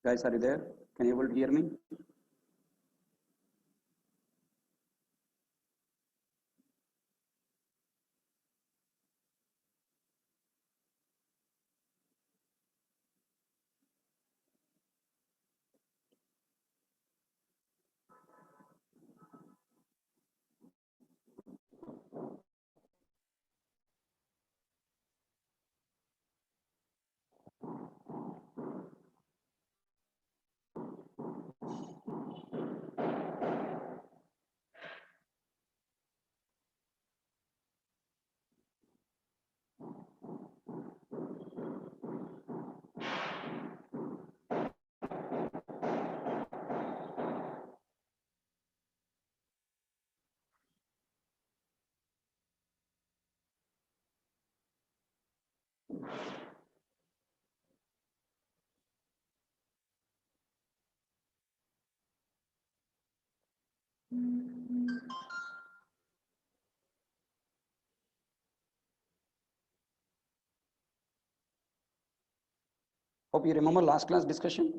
Guys, are you there? Can you able to hear me? Hope you remember last class discussion.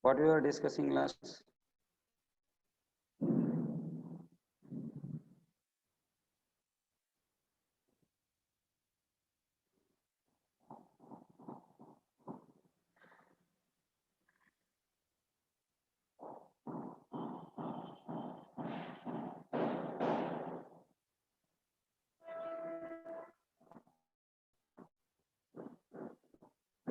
What we were discussing last.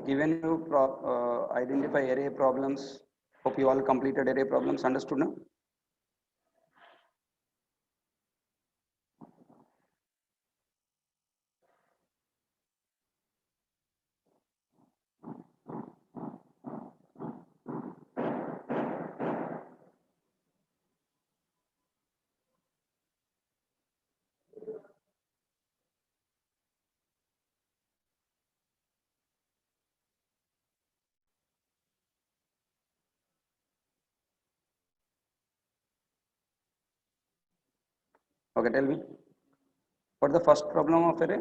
Given you identify array problems. Hope you all completed array problems. Understood now? Okay, tell me. What the first problem of array?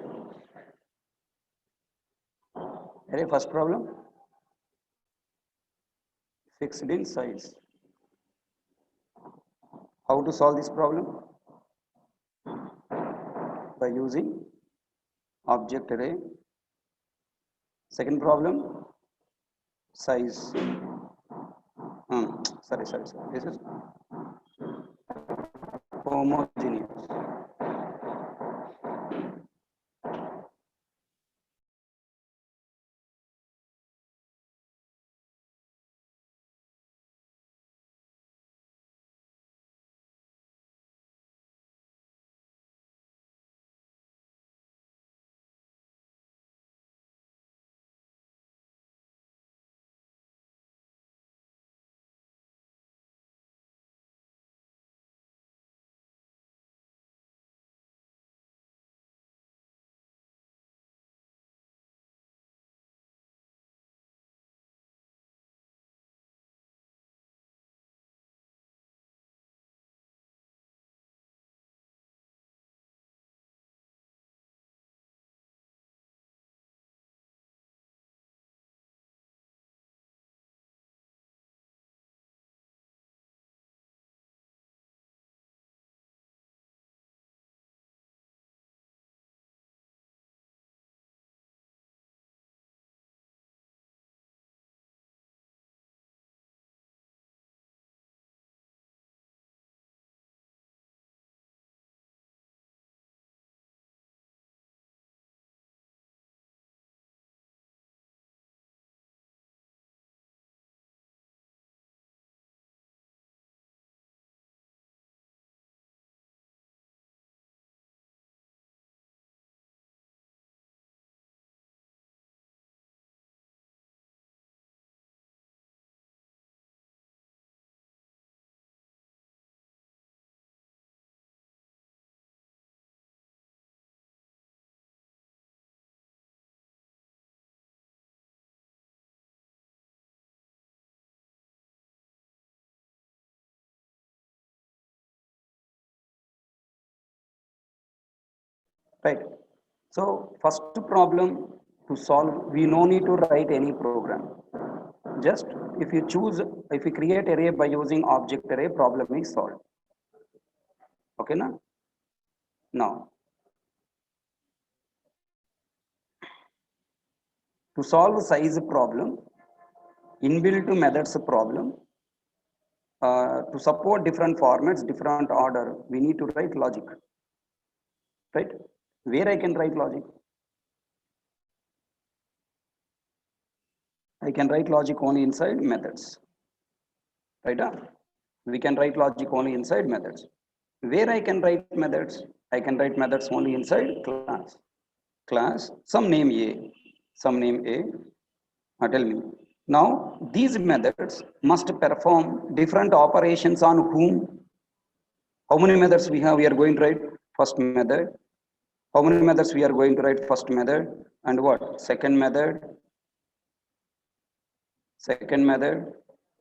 Array first problem? Fixed in size. How to solve this problem? By using object array. Second problem, size. Sorry. This is homogeneous. Right. So first problem To solve, we no need to write any program. Just if you choose, if you create array by using object array, problem is solved. Okay, na? Now, to solve size problem, inbuilt methods problem, to support different formats, different order, we need to write logic, right? Where I can write logic? I can write logic only inside methods, right? We can write logic only inside methods. Where I can write methods? I can write methods only inside class. Class, some name A, some name A. Tell me. Now, these methods must perform different operations on whom? How many methods we have? We are going to write first method. How many methods we are going to write? First method. And what? Second method. Second method.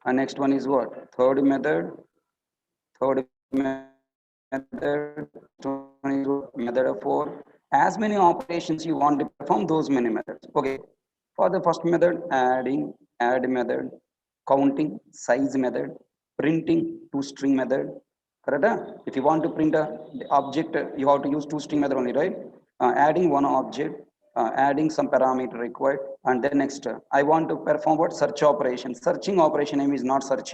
And next one is what? Third method. Third method. Method of 4. As many operations you want to perform, those many methods. Okay. For the first method, adding, add method, counting, size method, printing, toString method. Correct? If you want to print a object, you have to use toString method only, right? Adding one object, adding some parameter required, and then next, I want to perform what? Search operation. Searching operation name is not search,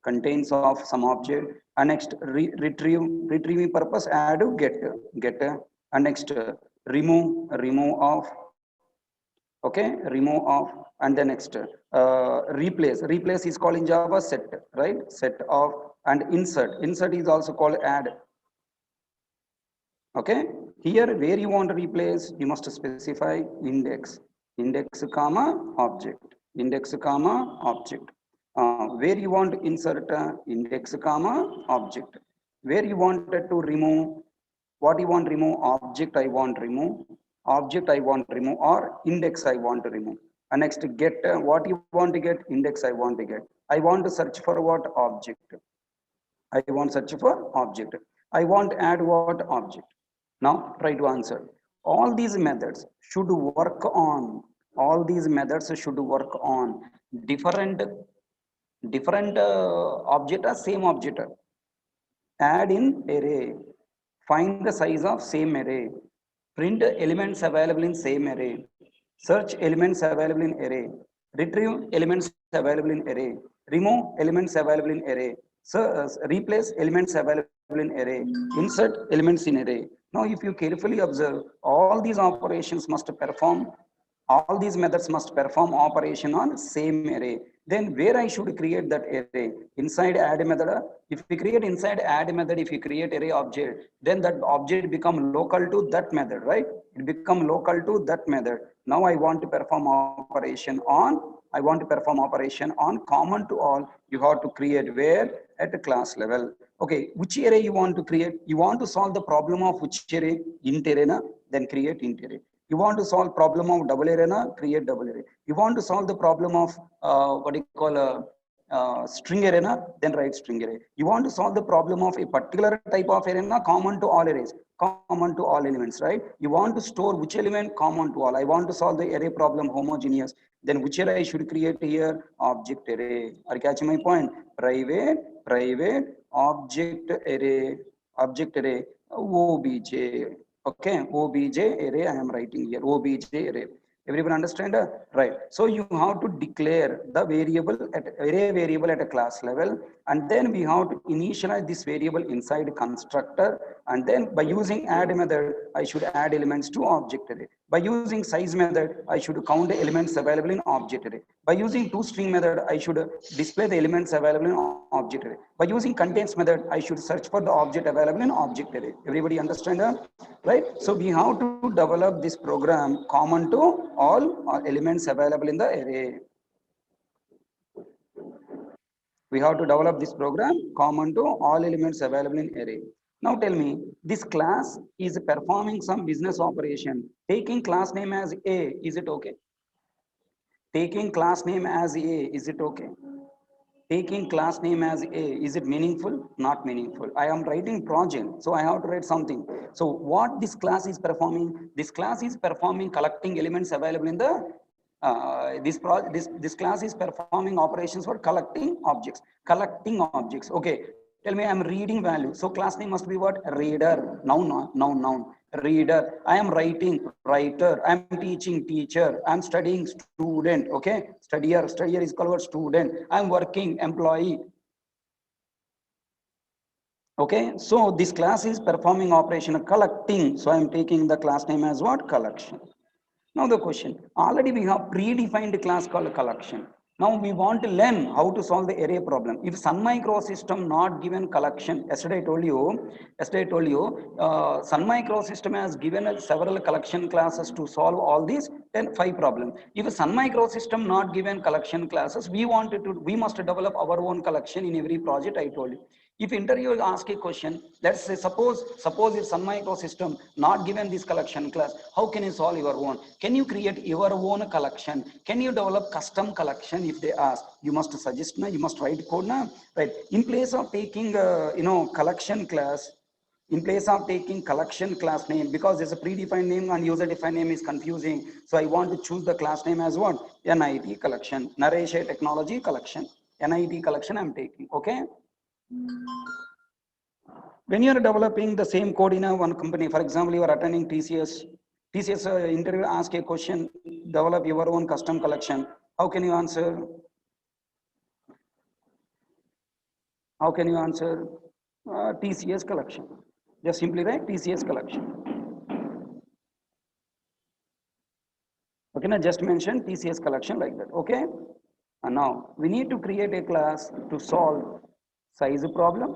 contains of some object, and next retrieving purpose, add get, and next remove of, okay, remove of, and then next replace is called in Java set, right? Set of, and insert is also called add. Okay, here where you want to replace, you must specify index comma object, index comma object. Where you want to insert index comma object, where you wanted to remove, what you want to remove, object I want to remove, object I want to remove, or index I want to remove. And next get, what you want to get, index I want to get. I want to search for what? Object. I want search for object. I want add what? Object. Now try to answer. All these methods should work on, all these methods should work on different object or same object. Add in array, find the size of same array, print elements available in same array, search elements available in array, retrieve elements available in array, remove elements available in array, so, replace elements available in array, insert elements in array. Now if you carefully observe, all these operations must perform, all these methods must perform operation on same array. Then where I should create that array? Inside add method. If we create inside add method, if you create array object, then that object become local to that method, right? It become local to that method. Now I want to perform operation on, I want to perform operation on common to all. You have to create where? At the class level. Okay, which array you want to create? You want to solve the problem of which array? Int array, na? Then create int array. You want to solve problem of double array, na? Create double array. You want to solve the problem of what you call a string array, na? Then write string array. You want to solve the problem of a particular type of array, na? Common to all arrays, common to all elements, right? You want to store which element? Common to all. I want to solve the array problem homogeneous. Then which array I should create here? Object array. Are you catching my point? Private object array, object array, obj. Okay, obj array I am writing here, obj array. Everyone understand? Right. So you have to declare the variable at array variable at a class level, and then we have to initialize this variable inside constructor, and then by using add method, I should add elements to object array. By using size method, I should count the elements available in object array. By using toString method, I should display the elements available in object array. By using contains method, I should search for the object available in object array. Everybody understand that? Right? So we have to develop this program common to all elements available in the array. We have to develop this program common to all elements available in array. Now tell me, this class is performing some business operation. Taking class name as A, is it okay? Taking class name as A, is it okay? taking class name as A, is it meaningful? Not meaningful. I am writing project, so I have to write something. So what this class is performing? This class is performing collecting elements available in the this class is performing operations for collecting objects. Collecting objects. Okay. Tell me, I'm reading value. So class name must be what? Reader. Noun, noun, noun. Reader. I am writing. Writer. I'm teaching. Teacher. I'm studying. Student. Okay. Studier. Studier is called student. I'm working. Employee. Okay. So this class is performing operation of collecting. So I'm taking the class name as what? Collection. Now the question, already we have predefined class called collection. Now we want to learn how to solve the array problem. If Sun Microsystem not given collection, yesterday I told you, Sun Microsystem has given us several collection classes to solve all these 5 problems. If Sun Microsystem not given collection classes, we must develop our own collection in every project. I told you. If interviewer ask a question, let's say suppose if Sun Microsystem not given this collection class, how can you solve your own? Can you create your own collection? Can you develop custom collection? If they ask, you must suggest na, you must write code na, right? In place of taking collection class, in place of taking collection class name, because there's a predefined name and user defined name is confusing, so I want to choose the class name as what? NIT collection, Naresh Technology collection, NIT collection I'm taking. Okay. When you are developing the same code in a one company, for example, you are attending TCS interview ask a question, develop your own custom collection. How can you answer? How can you answer? TCS collection. Just simply write TCS collection. Okay, now just mention TCS collection like that. Okay. And now we need to create a class to solve size problem,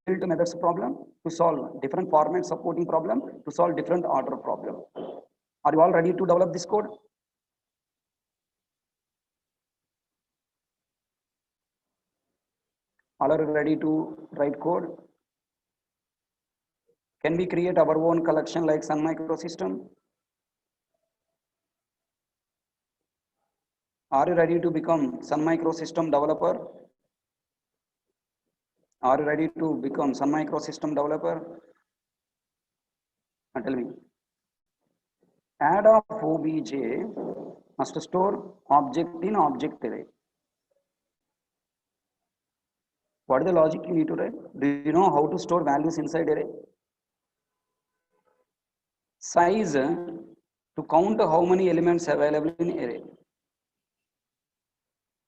build methods problem, to solve different format supporting problem, to solve different order problem. Are you all ready to develop this code? All are ready to write code? Can we create our own collection like Sun Microsystem? Are you ready to become Sun Microsystem developer? Are you ready to become Sun Microsystem developer? Tell me. Add of obj must store object in object array. What is the logic you need to write? Do you know how to store values inside array? Size to count how many elements available in array.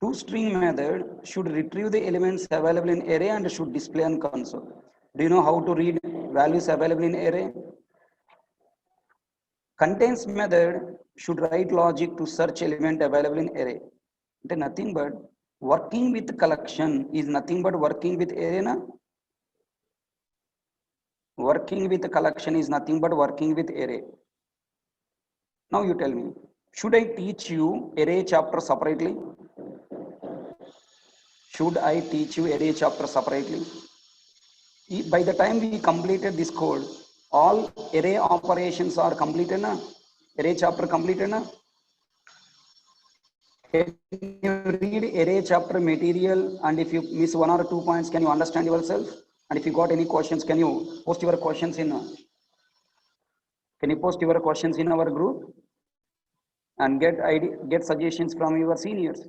ToString method should retrieve the elements available in array and should display on console. Do you know how to read values available in array? Contains method should write logic to search element available in array. It is nothing but working with collection is nothing but working with array. Na? Working with collection is nothing but working with array. Now you tell me, should I teach you array chapter separately? Should I teach you array chapter separately? By the time we completed this code, all array operations are completed na? Array chapter completed na? Can you read array chapter material, and if you miss 1 or 2 points, can you understand yourself? And if you got any questions, can you post your questions in? Can you post your questions in our group and get suggestions from your seniors?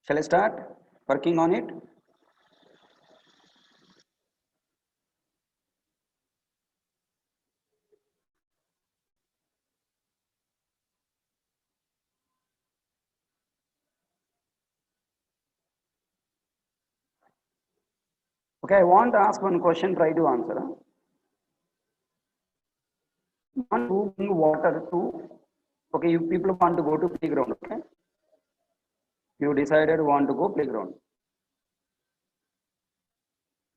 Shall I start working on it? Okay, I want to ask one question, try to answer. Want to bring water to, okay, you people want to go to playground, okay? You decided want to go playground.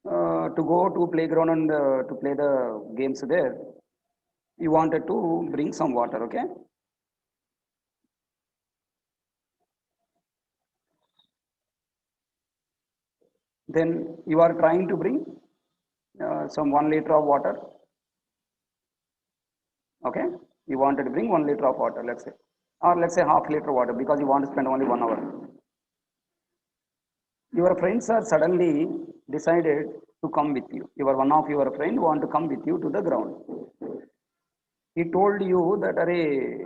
To go to playground and to play the games there, you wanted to bring some water, okay? Then you are trying to bring some 1 liter of water. Okay, you wanted to bring 1 liter of water, let's say, or let's say half liter water because you want to spend only 1 hour. Your friends are suddenly decided to come with you. One of your friend want to come with you to the ground. He told you that, array,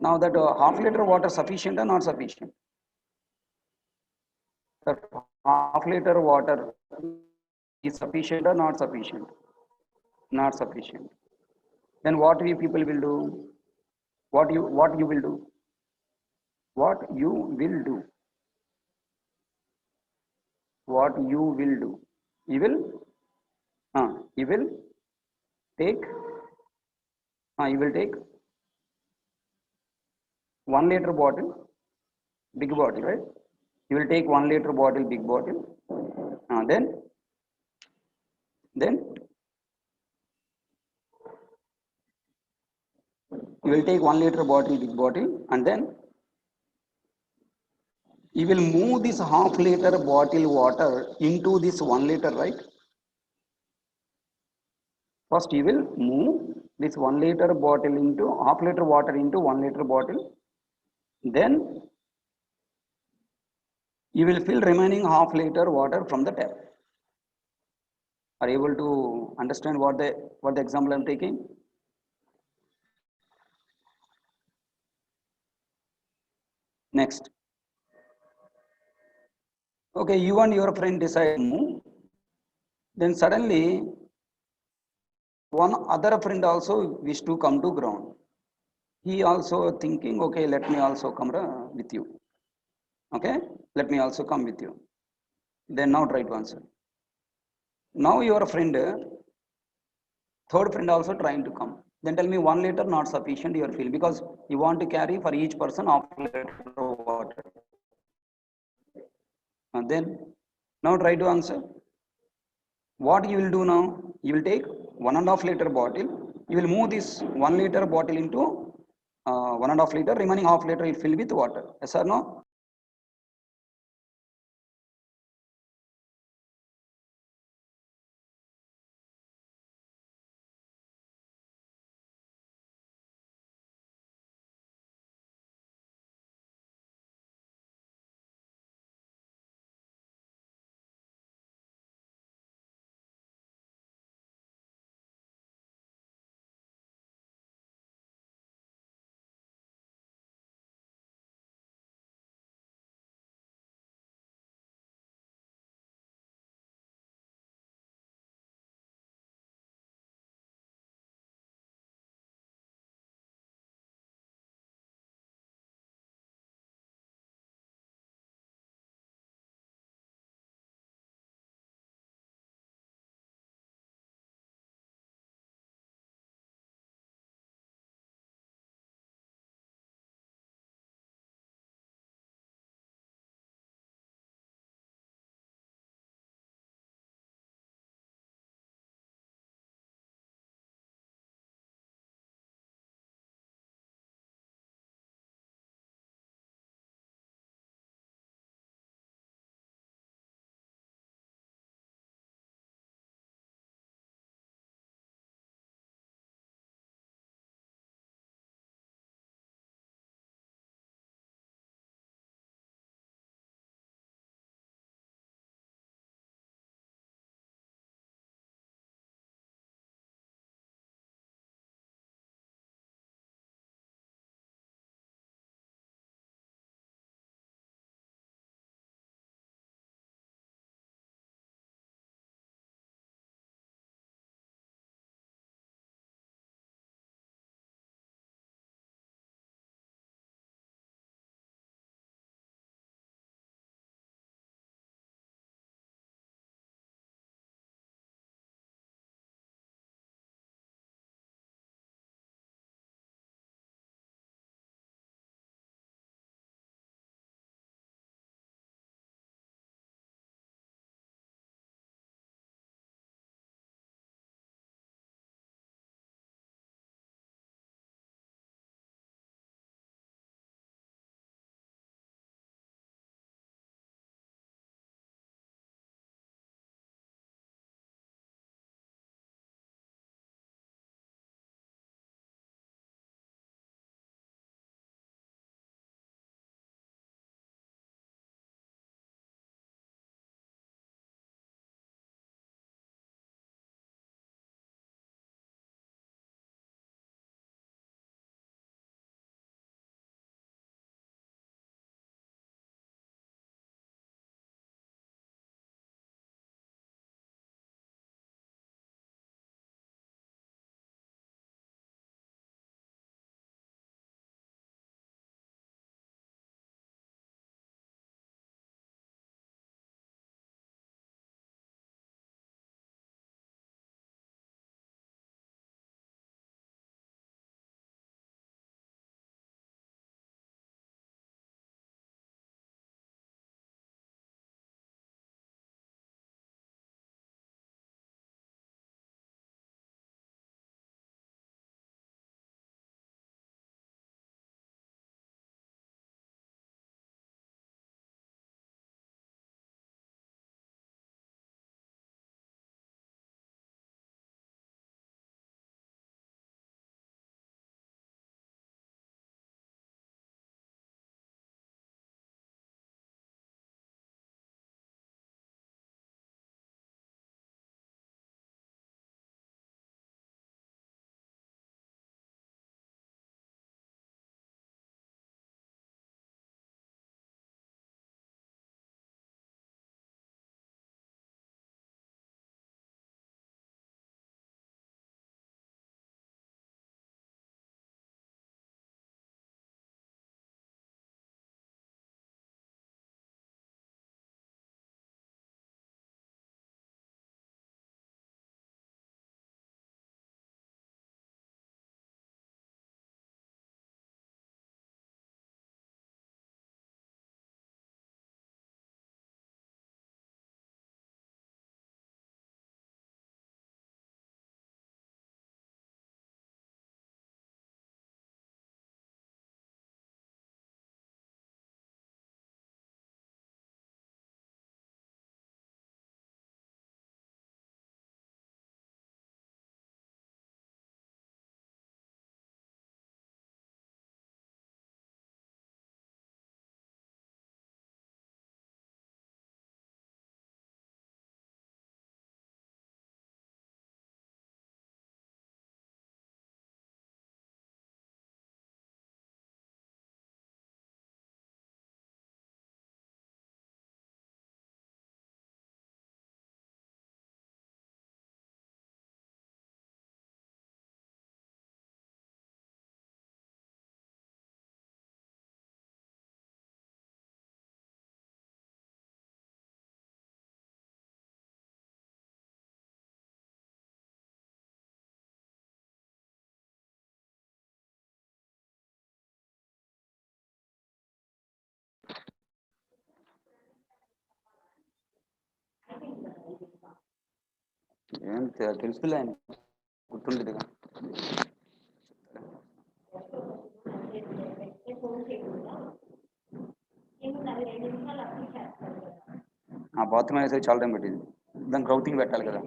now that half liter water sufficient or not sufficient? That half liter water is sufficient or not sufficient? Not sufficient. Then what we people will do? What you will do? What you will do? What you will do? You will, you will take, you will take 1 liter bottle, big bottle, right? You will take 1 liter bottle, big bottle. Then you will take 1 liter bottle, big bottle, and then you will move this half liter bottle water into this 1 liter, right? First, you will move this 1 liter bottle into half liter water into 1 liter bottle. Then you will fill remaining half liter water from the tap. Are you able to understand what the example I am taking? Next. Okay, you and your friend decide to move. Then suddenly one other friend also wish to come to ground. He also thinking, okay, let me also come with you. Okay, let me also come with you. Then now try to answer. Now your friend, third friend also trying to come. Then tell me 1 liter not sufficient you feel because you want to carry for each person half liter of water. And then now try to answer. What you will do now? You will take 1.5 liter bottle. You will move this 1 liter bottle into 1.5 liter. Remaining half liter will fill with water. Yes or no? ఏం తెలుసులే గుర్తుండేదిగా. ఆ bathroom వేసే చాలా time పెట్టింది. దానికి routing పెట్టాలి కదా.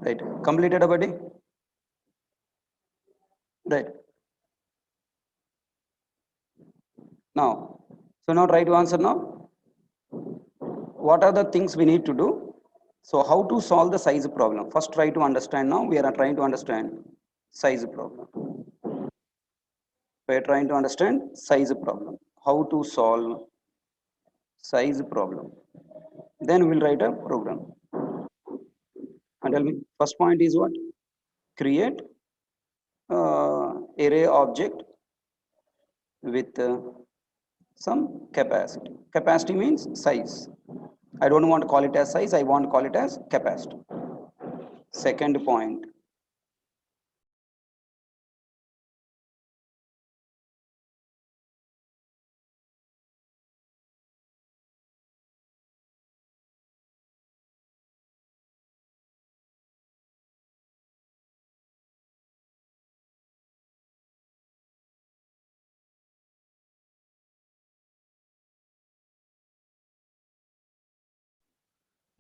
Right. Completed already? Right. Now, so now try to answer now. What are the things we need to do? So how to solve the size problem? First try to understand now. We are trying to understand size problem. We are trying to understand size problem. How to solve size problem. Then we'll write a program. And tell me, first point is what? Create array object with some capacity. Capacity means size. I don't want to call it as size, I want to call it as capacity. Second point.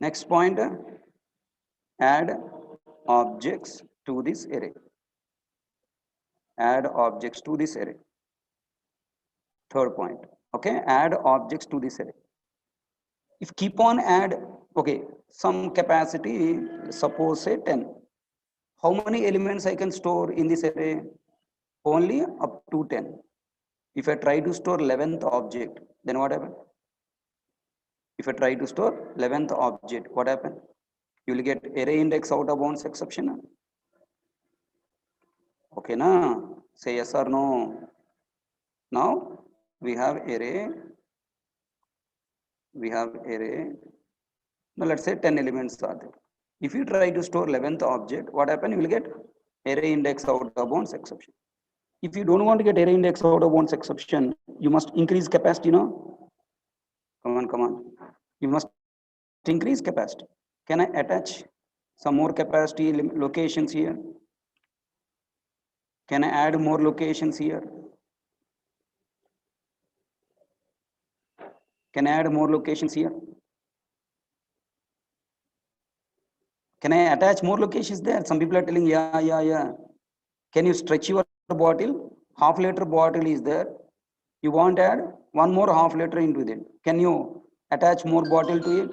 Next point, add objects to this array. Add objects to this array. Third point. Okay, add objects to this array. If keep on add, okay, some capacity, suppose say 10. How many elements I can store in this array? Only up to 10. If I try to store 11th object, then what happens? If I try to store 11th object, what happens? You will get array index out of bounds exception. Okay, na? Say yes or no. Now we have array. We have array. Now let's say 10 elements are there. If you try to store 11th object, what happens? You will get array index out of bounds exception. If you don't want to get array index out of bounds exception, you must increase capacity, no? Come on, come on. You must increase capacity. Can I attach some more capacity locations here? Can I add more locations here? Can I add more locations here? Can I attach more locations there? Some people are telling, yeah. Can you stretch your bottle? Half liter bottle is there. You want to add one more half liter into it. Can you attach more bottle to it?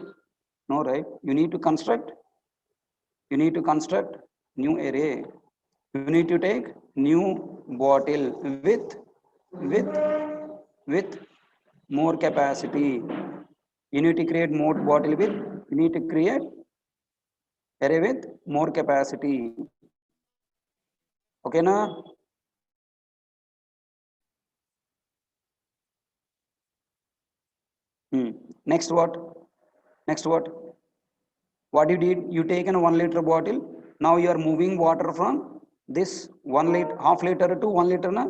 No, right? You need to construct new array. You need to take new bottle with with more capacity. You need to create more bottle with, you need to create array with more capacity. Okay, na? Next what? Next what? What you did? You taken a 1 liter bottle. Now you are moving water from this 1 liter, half liter to 1 liter, na?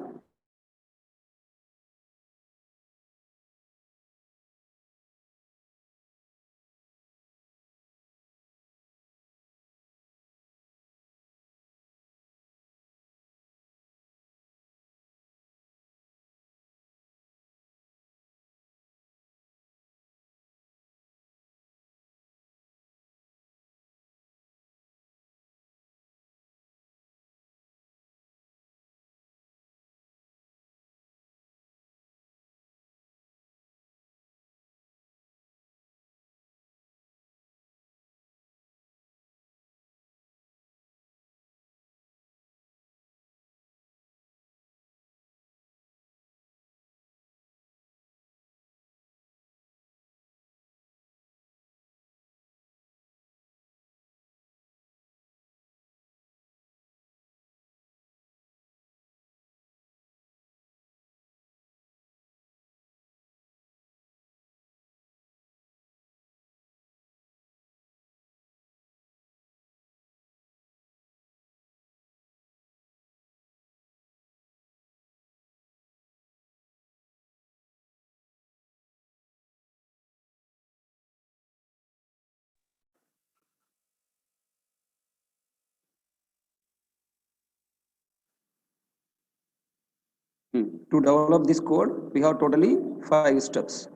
To develop this code, we have totally 5 steps.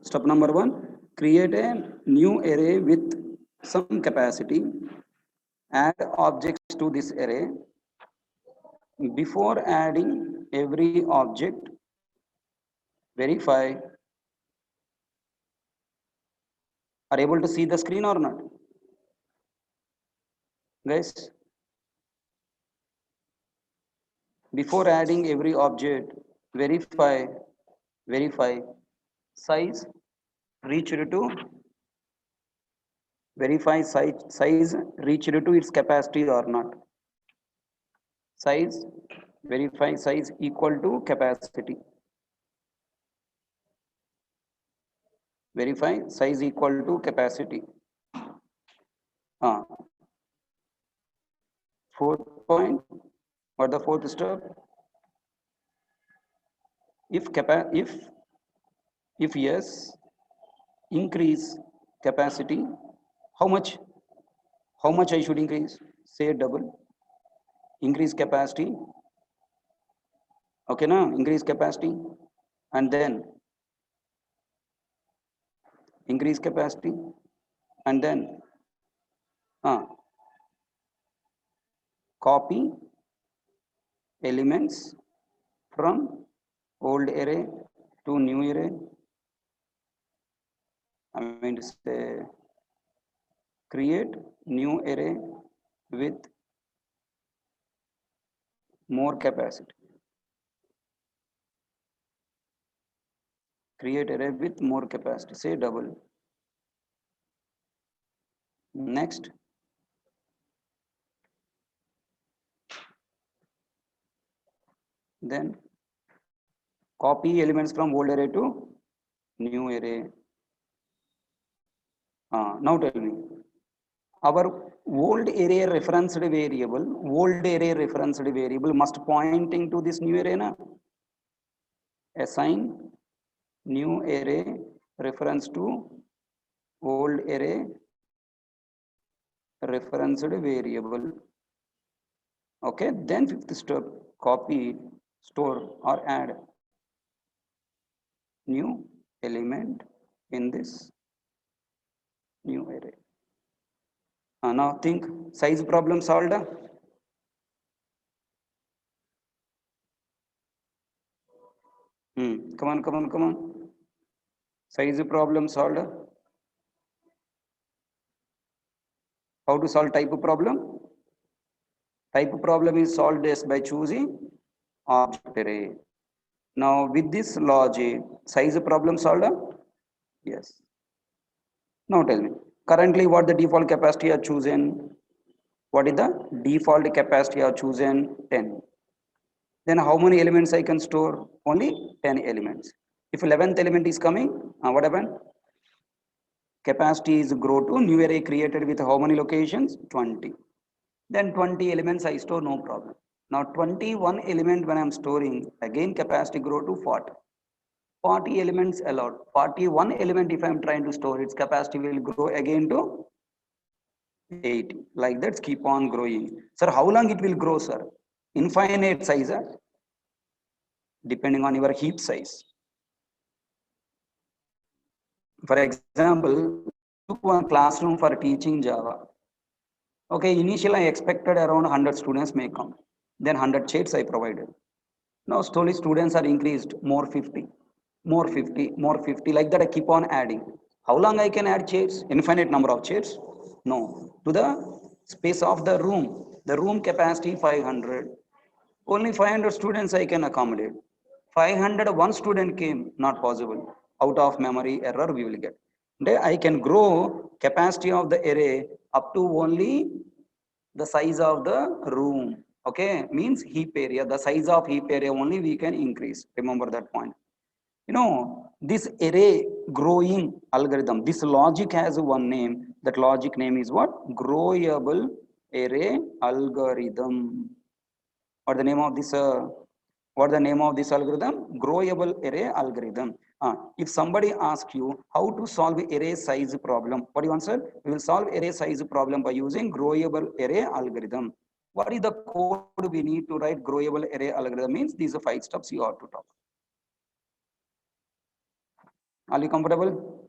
Step number 1, create a new array with some capacity. Add objects to this array. Before adding every object, verify. Are able to see the screen or not? Guys, before adding every object, verify size reached to size reached to its capacity or not. Size, verify size equal to capacity. Verify size equal to capacity. Fourth point, what the fourth step? If yes, increase capacity. How much? How much I should increase? Say double. Increase capacity. Okay, now increase capacity, and then increase capacity, and then copy elements from old array to new array. I mean to say, create new array with more capacity. Create array with more capacity, say double. Next, then copy elements from old array to new array. Now tell me, our old array referenced variable must pointing to this new array na? Assign new array reference to old array referenced variable. Okay, then fifth step, copy, store or add new element in this new array. Now think, size problem solved. Come on. Size problem solved. How to solve type problem? Type problem is solved by choosing object array. Now with this logic, size problem solved? Yes. Now tell me, currently what the default capacity are chosen? What is the default capacity are chosen? 10. Then how many elements I can store? Only 10 elements. If 11th element is coming, what happened? Capacity is grow to new array created with how many locations? 20. Then 20 elements I store, no problem. Now 21 element when I'm storing, again capacity grow to 40. 40 elements allowed. 41 element if I'm trying to store, its capacity will grow again to 80. Like that, keep on growing. Sir, how long it will grow, sir? Infinite size, depending on your heap size. For example, took one classroom for teaching Java. Okay, initially I expected around 100 students may come. Then 100 chairs I provided. Now slowly students are increased, more 50, more 50, more 50. Like that I keep on adding. How long I can add chairs? Infinite number of chairs? No. To the space of the room capacity 500. Only 500 students I can accommodate. 500, one student came, not possible. Out of memory error we will get. I can grow capacity of the array up to only the size of the room. Okay, means heap area. The size of heap area only we can increase. Remember that point. This array growing algorithm, this logic has one name. That logic name is what? Growable array algorithm. What the name of this? What the name of this algorithm? Growable array algorithm. If somebody asks you how to solve array size problem, what do you answer? We will solve array size problem by using growable array algorithm. What is the code we need to write growable array algorithm? Means these are 5 steps you have to talk. Are you comfortable?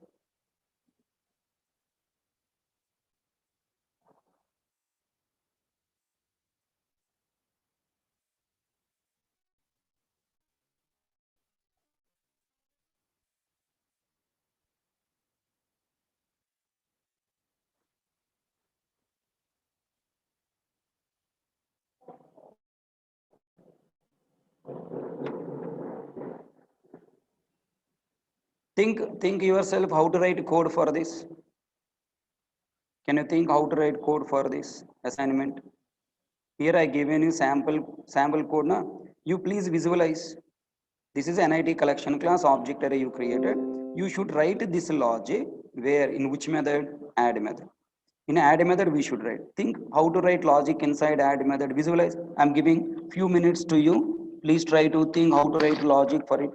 Think yourself how to write code for this. Can you think how to write code for this assignment? Here I given you sample code. Na? You please visualize. This is NIT collection class object array you created. You should write this logic where in which method? Add method. In add method we should write. Think how to write logic inside add method. Visualize. I'm giving few minutes to you. Please try to think how to write logic for it.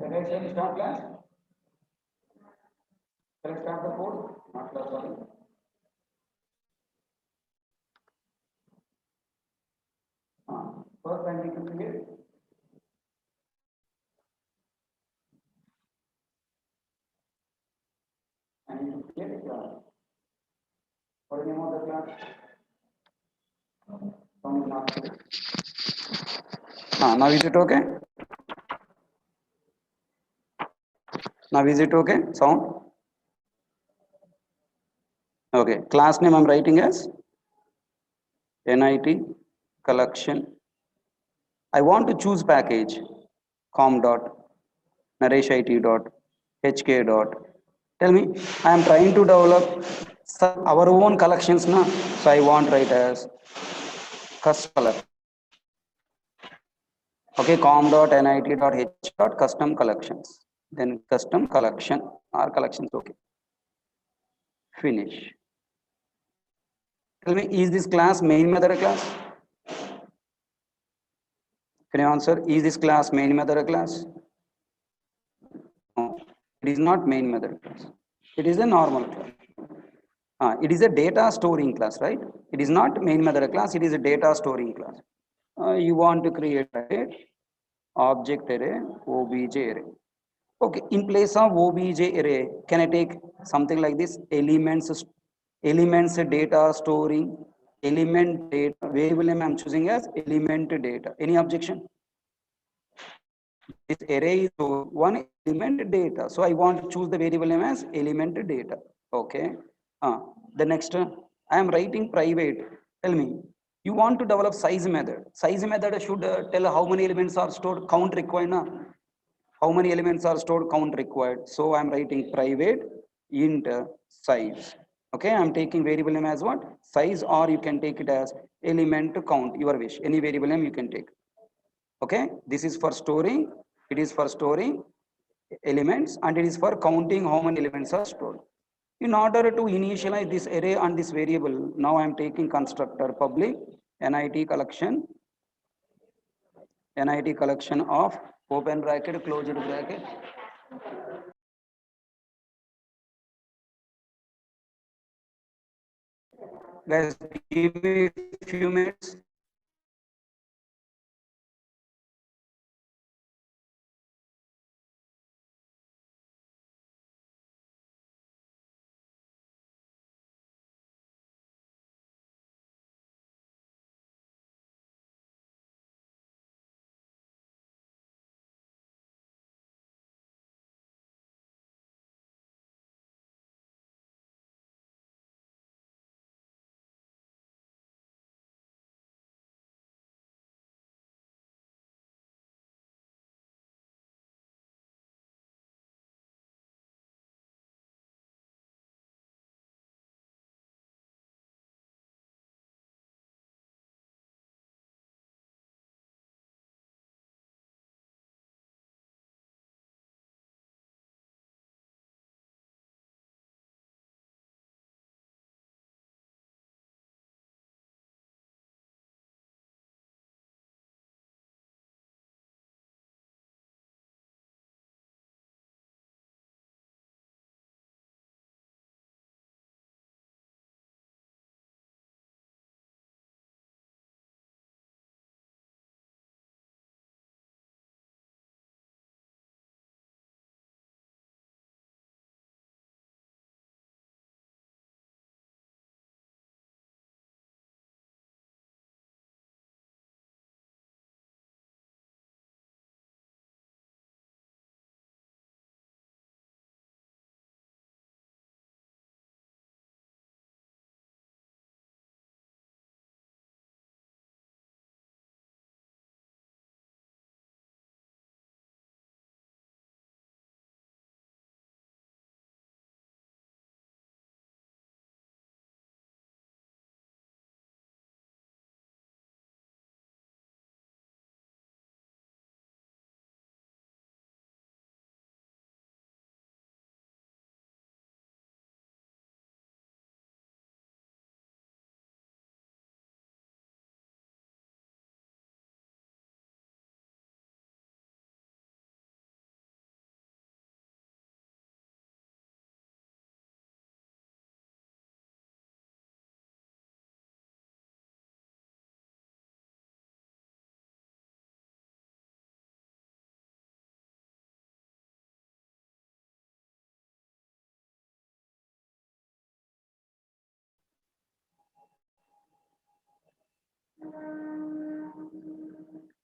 Can I change start class? Can I start the code? Not class, sorry. First I need to create. I need to create a class. What is the name of the class? Sound is not clear. Now is it okay? Now is it okay? Sound? Okay. Class name I'm writing as NIT collection. I want to choose package com dot naresh it dot hk dot. Tell me, I am trying to develop some our own collections now. So I want write as custom collection. Okay, com.nit.h.custom collections. Then custom collection or collections. Okay, finish. Tell me, is this class main method class? Can you answer? Is this class main method class? No, it is not main method class. It is a normal class. It is a data storing class, right? It is not main method class. It is a data storing class. You want to create a object array, obj array. Okay, in place of obj array, can I take something like this? Elements data storing, element data, variable name I'm choosing as element data. Any objection? This array is one element data. So I want to choose the variable name as element data. Okay. The next, I am writing private. Tell me, you want to develop size method. Size method should tell how many elements are stored, count required. Na? How many elements are stored, count required. So I'm writing private int size. Okay, I'm taking variable name as what? Size, or you can take it as element count, your wish. Any variable name you can take. Okay, this is for storing. It is for storing elements, and it is for counting how many elements are stored. In order to initialize this array and this variable, now I am taking constructor public nit collection of open bracket, closed bracket. Guys, give me a few minutes.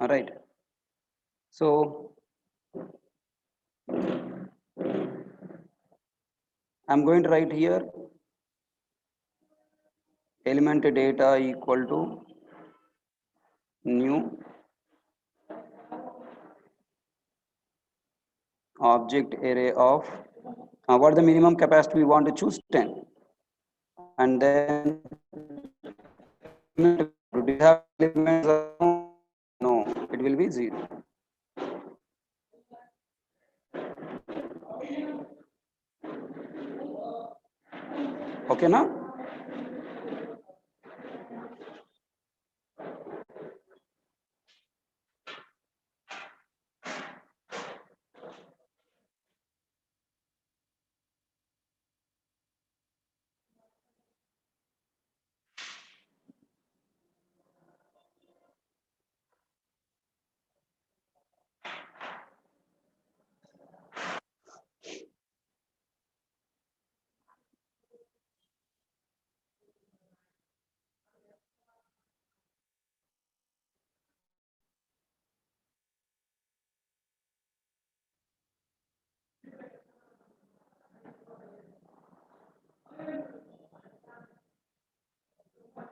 All right. So I'm going to write here element data equal to new object array of what the minimum capacity we want to choose 10, and then have elements of, no, it will be 0. Okay, now?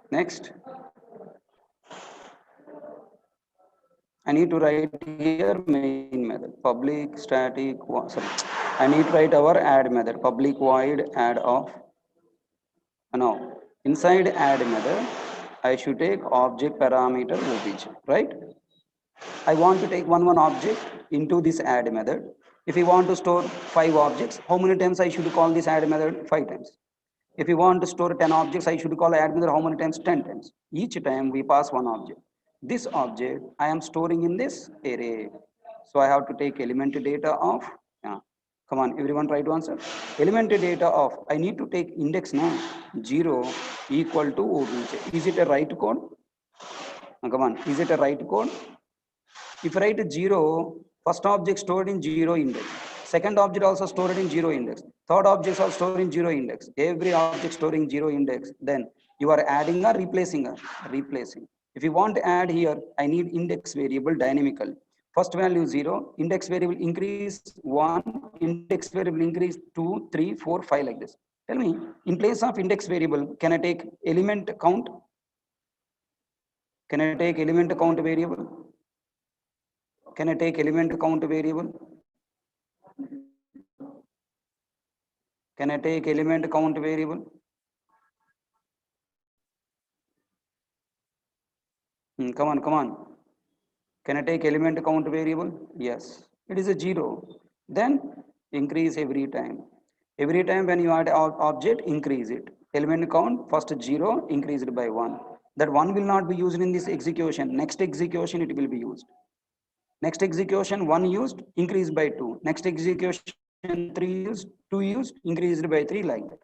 Next, I need to write here main method, public static, sorry, I need to write our add method, public void add of. Now, inside add method, I should take object parameter obj, right? I want to take one object into this add method. If you want to store 5 objects, how many times I should call this add method? 5 times. If you want to store 10 objects, I should call add method how many times? 10 times. Each time we pass one object. This object I am storing in this array. So I have to take element data of, come on, everyone try to answer. Element data of, I need to take index now, 0 equal to obj. Is it a right code? Come on, is it a right code? If I write 0, first object stored in 0 index, second object also stored in 0 index, third object also stored in 0 index, every object storing 0 index, then you are adding or replacing? Replacing. If you want to add here, I need index variable dynamically. First value 0, index variable increase 1, index variable increase 2, 3, 4, 5 like this. Tell me, in place of index variable, can I take element count? Can I take element count variable? Can I take element count variable? Can I take element count variable? Come on, come on. Can I take element count variable? Yes. It is a 0. Then increase every time. Every time when you add object, increase it. Element count, first 0, increased by 1. That 1 will not be used in this execution. Next execution, it will be used. Next execution, 1 used, increased by 2. Next execution, 3 used, 2 used, increased by 3 like that.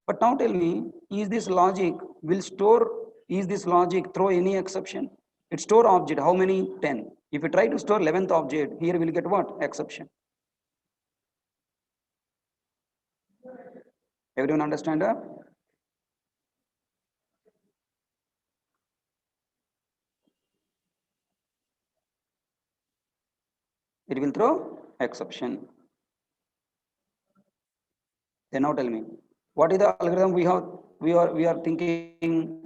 But now tell me, is this logic will store, is this logic throw any exception? It store object, how many? 10. If you try to store 11th object, here we'll get what? Exception. Everyone understand that? It will throw exception. Then now tell me, what is the algorithm we are thinking?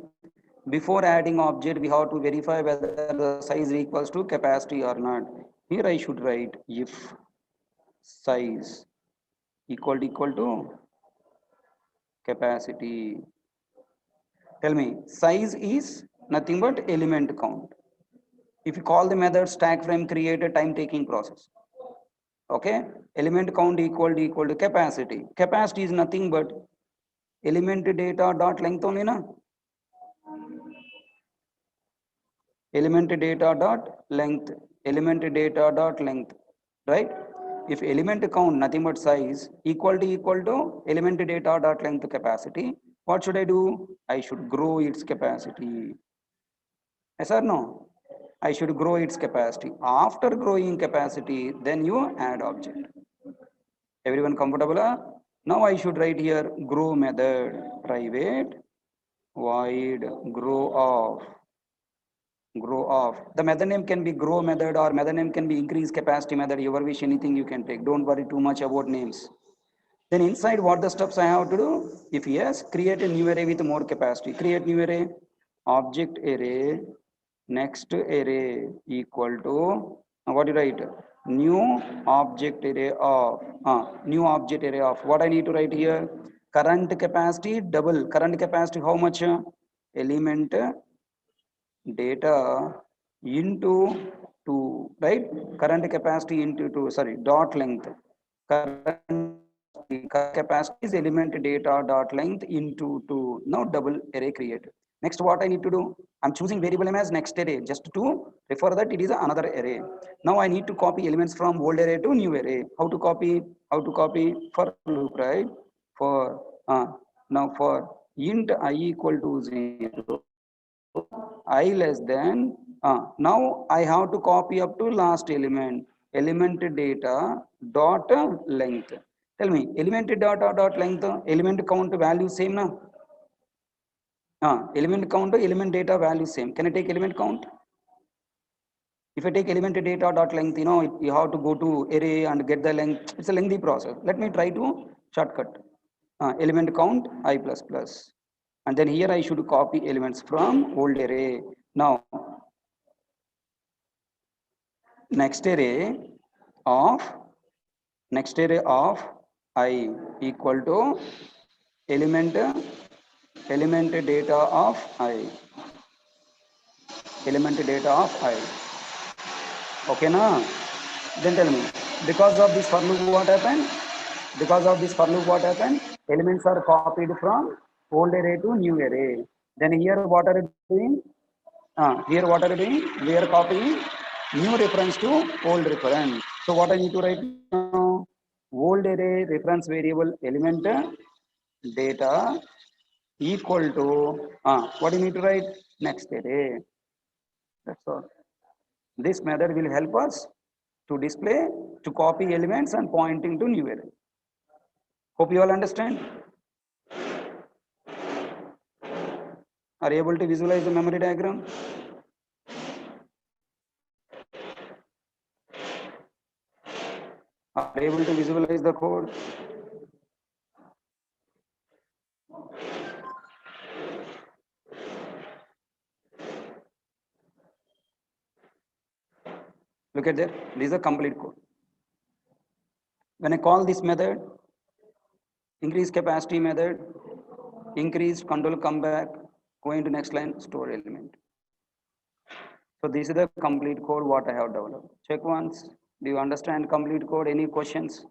Before adding object, we have to verify whether the size equals to capacity or not. Here I should write if size equal to capacity. Tell me, size is nothing but element count. If you call the method stack frame create a time taking process. Okay, element count equal to capacity. Capacity is nothing but element data dot length only, na? Element data dot length, element data dot length, right? If element count nothing but size equal to element data dot length capacity, what should I do? I should grow its capacity. Yes or no? I should grow its capacity. After growing capacity, then you add object. Everyone comfortable? Now I should write here grow method, private void grow of. Grow of. The method name can be grow method or method name can be increase capacity method. Your wish, anything you can take. Don't worry too much about names. Then inside what the steps I have to do? If yes, create a new array with more capacity. Create new array, object array, next array equal to, what do you write? New object array of, new object array of, what I need to write here? Current capacity double. Current capacity how much? Element data into 2, right? Current capacity into 2, sorry, dot length. Current capacity is element data dot length into 2. Now double array created. Next, what I need to do? I'm choosing variable name as next array just to refer that it is another array. Now I need to copy elements from old array to new array. How to copy? How to copy? For loop, right? For now for int I equal to 0, I less than, now I have to copy up to last element data dot length. Tell me, element data dot length, element count value same na? Element count, element data value same. Can I take element count? If I take element data dot length, you have to go to array and get the length. It's a lengthy process. Let me try to shortcut. Element count I plus plus. And then here I should copy elements from old array. Now, next array of I equal to element data of I. Element data of I. Okay, na? Then tell me, because of this for loop, what happened? Because of this for loop, what happened? Elements are copied from old array to new array. Then here, what are you doing? Here, what are you doing? We are copying new reference to old reference. So, what I need to write now? Old array reference variable element data equal to what do you need to write? Next array. That's all. This method will help us to display, to copy elements and pointing to new array. Hope you all understand. Are you able to visualize the memory diagram? Are you able to visualize the code? Look at there. This is a complete code. When I call this method, increase capacity method, increase control come back, going to next line, store element. So this is the complete code what I have developed. Check once. Do you understand complete code? Any questions?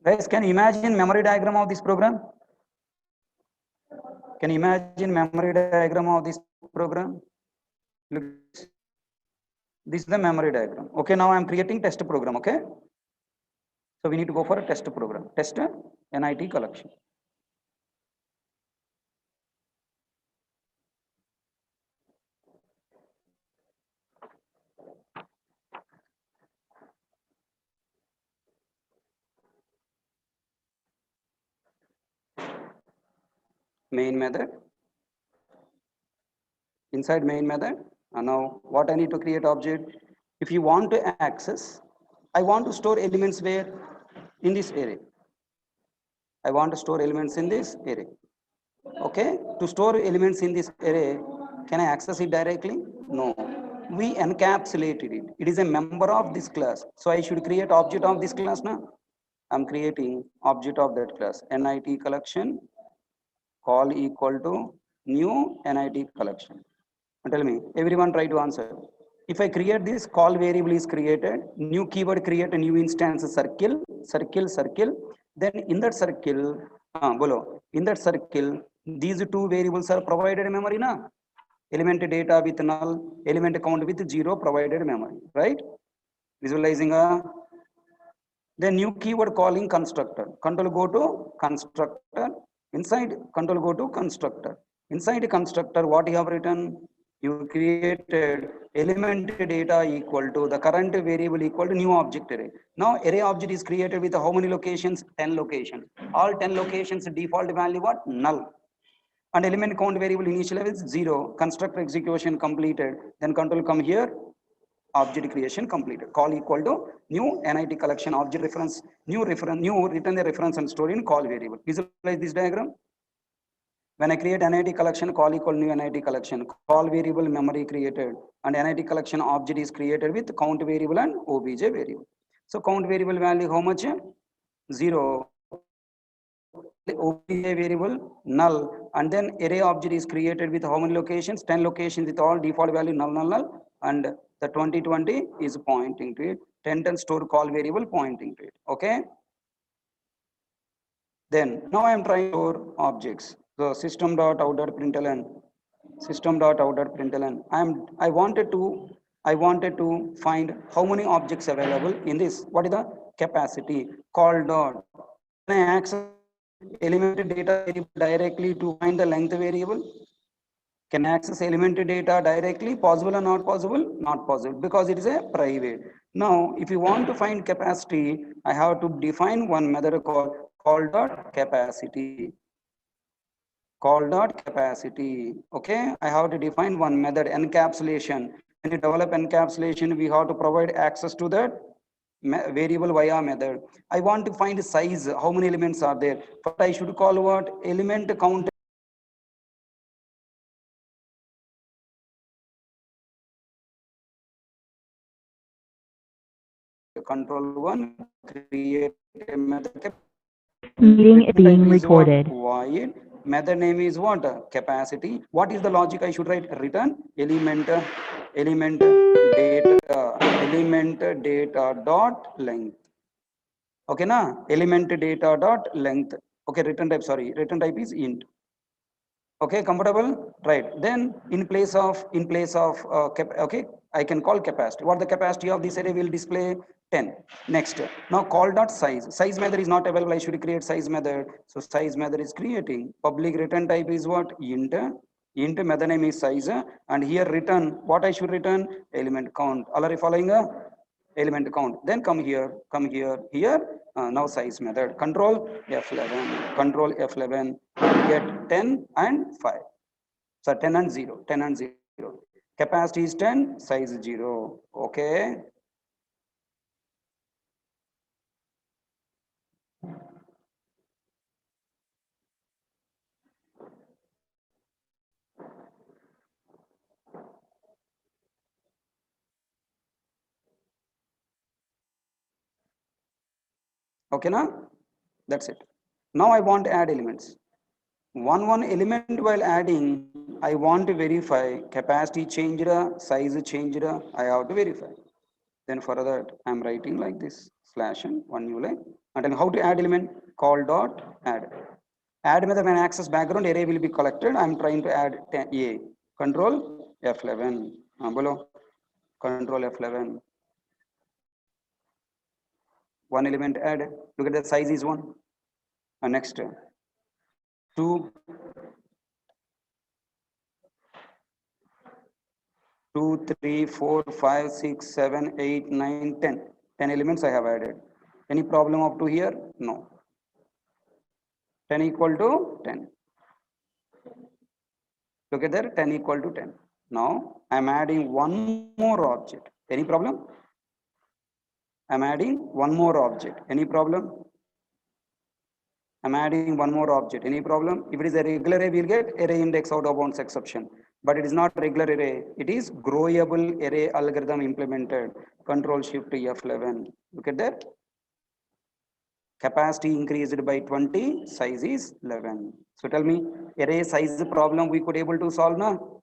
Guys, can you imagine memory diagram of this program? Can you imagine memory diagram of this program? Look, this is the memory diagram. Okay, now I am creating test program. Okay, so we need to go for a test program. Test NIT collection. Main method. Inside main method. And now what I need to create object. If you want to access, I want to store elements where in this array. I want to store elements in this array. Okay, to store elements in this array, can I access it directly? No, we encapsulated it. It is a member of this class. So I should create object of this class now. I'm creating object of that class. NIT collection call equal to new NIT collection. And tell me, everyone try to answer. If I create this, call variable is created, new keyword create a new instance circle, circle. Then in that circle, below, in that circle, these two variables are provided memory na. Element data with null, element count with 0 provided memory, right? Visualizing a then new keyword calling constructor. Control go to constructor. Inside control go to constructor. Inside constructor, what you have written? You created element data equal to the current variable equal to new object array. Now array object is created with how many locations? 10 locations. All 10 locations default value what? Null. And element count variable initial is 0. Constructor execution completed. Then control come here. Object creation completed. Call equal to new NIT collection object reference, new return the reference and store in call variable. Visualize this diagram. When I create NIT collection, call equal new NIT collection, call variable memory created, and NIT collection object is created with count variable and obj variable. So count variable value how much? 0. OBJ variable null, and then array object is created with how many locations? 10 locations with all default value null, and the 2020 is pointing to it. 10 store call variable pointing to it. Okay. Then now I am trying to store objects. So system.out.println, system.out.println. I wanted to find how many objects available in this. What is the capacity? Call dot. Can I access element data variable directly to find the length variable? Can I access element data directly? Possible or not possible? Not possible because it is a private. Now, if you want to find capacity, I have to define one method called call dot capacity. Call dot capacity. Okay, I have to define one method encapsulation. When you develop encapsulation, we have to provide access to that variable via method. I want to find size, how many elements are there. But I should call what? Element count. Control 1, create a method. Meeting is being recorded. Void. Method name is what? Capacity. What is the logic I should write? Return element data dot length. Okay, na? Element data dot length. Okay, return type is int. Okay, comfortable, right? Then in place of okay, I can call capacity. What the capacity of this array will display? 10. Next, now call dot size method is not available. I should create size method. So size method is creating. Public return type is what? Int method name is size, and here return what I should return? Element count. All are you following? Element count. Then come here, here. Now size method. Control F11, get 10 and 5. So 10 and 0, 10 and 0. Capacity is 10, size 0. Okay. Okay, now that's it. Now I want to add elements. One element while adding, I want to verify capacity changed, size changed. I have to verify. Then for that, I'm writing like this. slash and one new line. And then how to add element? Call dot add. Add method when access background array will be collected. I'm trying to add 10, A. Control F11. Below. Control F11. One element add. Look at the size is one. And next 2, 2, 3, 4, 5, 6, 7, 8, 9, 10. 10 elements I have added. Any problem up to here? No. 10 equal to 10. Look at there, 10 equal to 10. Now I'm adding one more object. Any problem? I'm adding one more object. Any problem? I'm adding one more object. Any problem? If it is a regular array, we'll get array index out of bounds exception. But it is not regular array. It is growable array algorithm implemented. Control Shift F11. Look at that. Capacity increased by 20. Size is 11. So tell me, array size problem we could able to solve now.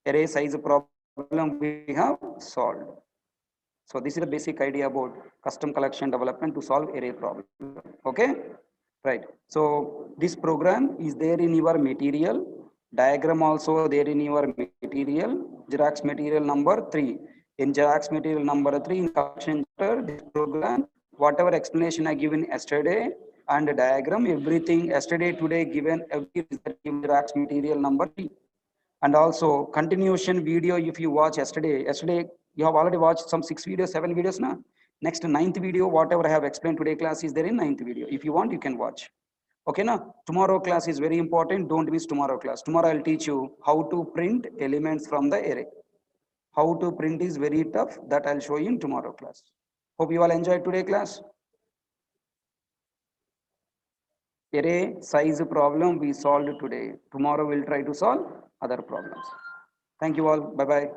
Array size problem we have solved. So this is the basic idea about custom collection development to solve array problem. Okay, right. So this program is there in your material. Diagram also there in your material. Xerox material number 3. In Xerox material number 3 in collection chapter, this program, whatever explanation I given yesterday and the diagram, everything yesterday, today given, everything is in Xerox material number 3. And also continuation video, if you watch yesterday you have already watched some 6 videos, 7 videos now. Next 9th video, whatever I have explained today class is there in 9th video. If you want, you can watch. Okay, now tomorrow class is very important. Don't miss tomorrow class. Tomorrow I'll teach you how to print elements from the array. How to print is very tough. That I'll show you in tomorrow class. Hope you all enjoyed today class. Array size problem we solved today. Tomorrow we'll try to solve other problems. Thank you all. Bye bye.